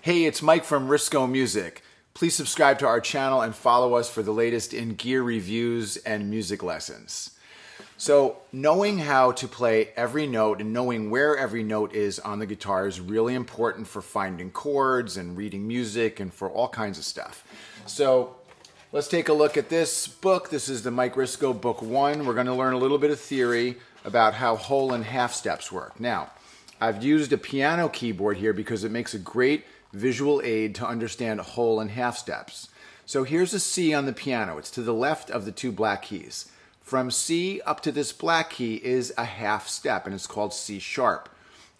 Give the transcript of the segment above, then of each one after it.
Hey, it's Mike from Risko Music. Please subscribe to our channel and follow us for the latest in gear reviews and music lessons. So knowing how to play every note and knowing where every note is on the guitar is really important for finding chords and reading music and for all kinds of stuff. So let's take a look at this book. This is the Mike Risko Book One. We're going to learn a little bit of theory about how whole and half steps work. Now, I've used a piano keyboard here because it makes a great visual aid to understand whole and half steps. So here's a C on the piano. It's to the left of the two black keys. From C up to this black key is a half step, and it's called C sharp.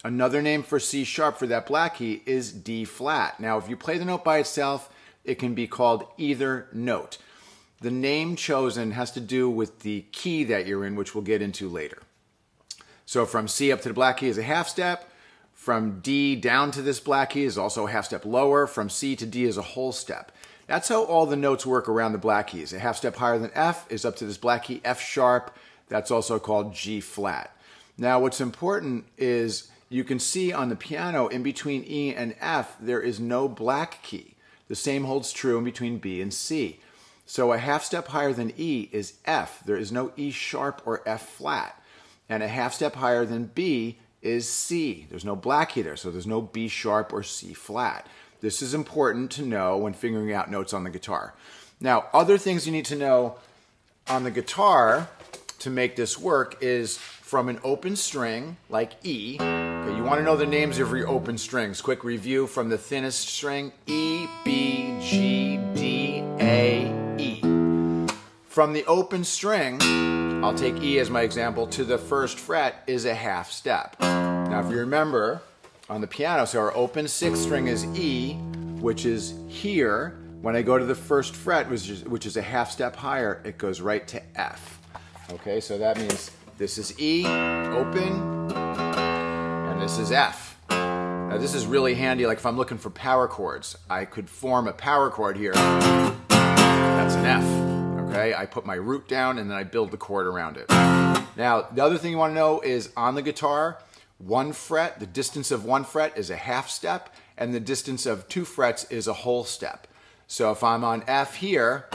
Another name for C sharp for that black key is D flat. Now, if you play the note by itself, it can be called either note. The name chosen has to do with the key that you're in, which we'll get into later. So from C up to the black key is a half step. From D down to this black key is also a half step lower. From C to D is a whole step. That's how all the notes work around the black keys. A half step higher than F is up to this black key, F sharp. That's also called G flat. Now what's important is you can see on the piano in between E and F there is no black key. The same holds true in between B and C. So a half step higher than E is F. There is no E sharp or F flat. And a half step higher than B is C. There's no black key there, so there's no B sharp or C flat. This is important to know when figuring out notes on the guitar. Now, other things you need to know on the guitar to make this work is from an open string, like E. Okay, you want to know the names of your open strings. Quick review from the thinnest string, E, B, G, D, A, E. From the open string, I'll take E as my example, to the first fret is a half step. Now if you remember, on the piano, so our open sixth string is E, which is here. When I go to the first fret, which is a half step higher, it goes right to F. Okay, so that means this is E, open, and this is F. Now this is really handy, like if I'm looking for power chords, I could form a power chord here. That's an F. Okay, I put my root down and then I build the chord around it. Now, the other thing you want to know is on the guitar, one fret, the distance of one fret is a half step, and the distance of two frets is a whole step. So if I'm on F here,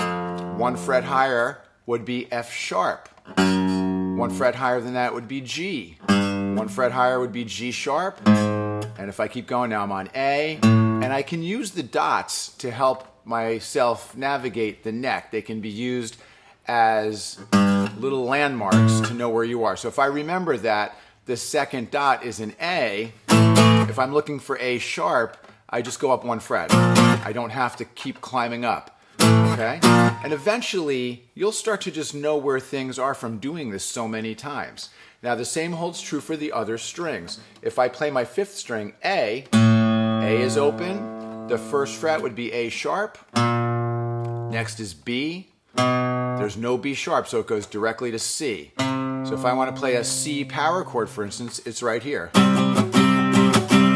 one fret higher would be F sharp. One fret higher than that would be G. One fret higher would be G sharp. And if I keep going now, I'm on A, and I can use the dots to help myself navigate the neck. They can be used as little landmarks to know where you are. So if I remember that the second dot is an A, if I'm looking for A sharp, I just go up one fret. I don't have to keep climbing up. Okay? And eventually, you'll start to just know where things are from doing this so many times. Now the same holds true for the other strings. If I play my fifth string, A is open. The first fret would be A sharp. Next is B. There's no B sharp, so it goes directly to C. So if I want to play a C power chord, for instance, it's right here. If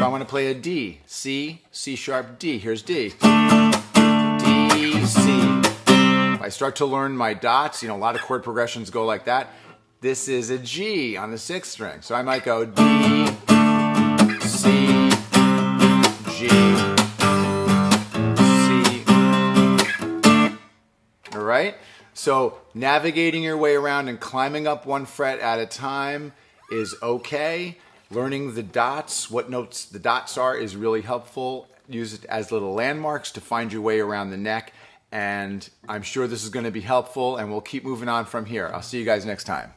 I want to play a D, C, C sharp, D, here's D. D, C. If I start to learn my dots, a lot of chord progressions go like that. This is a G on the sixth string. So I might go D, C, G. Right? So navigating your way around and climbing up one fret at a time is okay. Learning the dots, what notes the dots are, is really helpful. Use it as little landmarks to find your way around the neck. And I'm sure this is going to be helpful, and we'll keep moving on from here. I'll see you guys next time.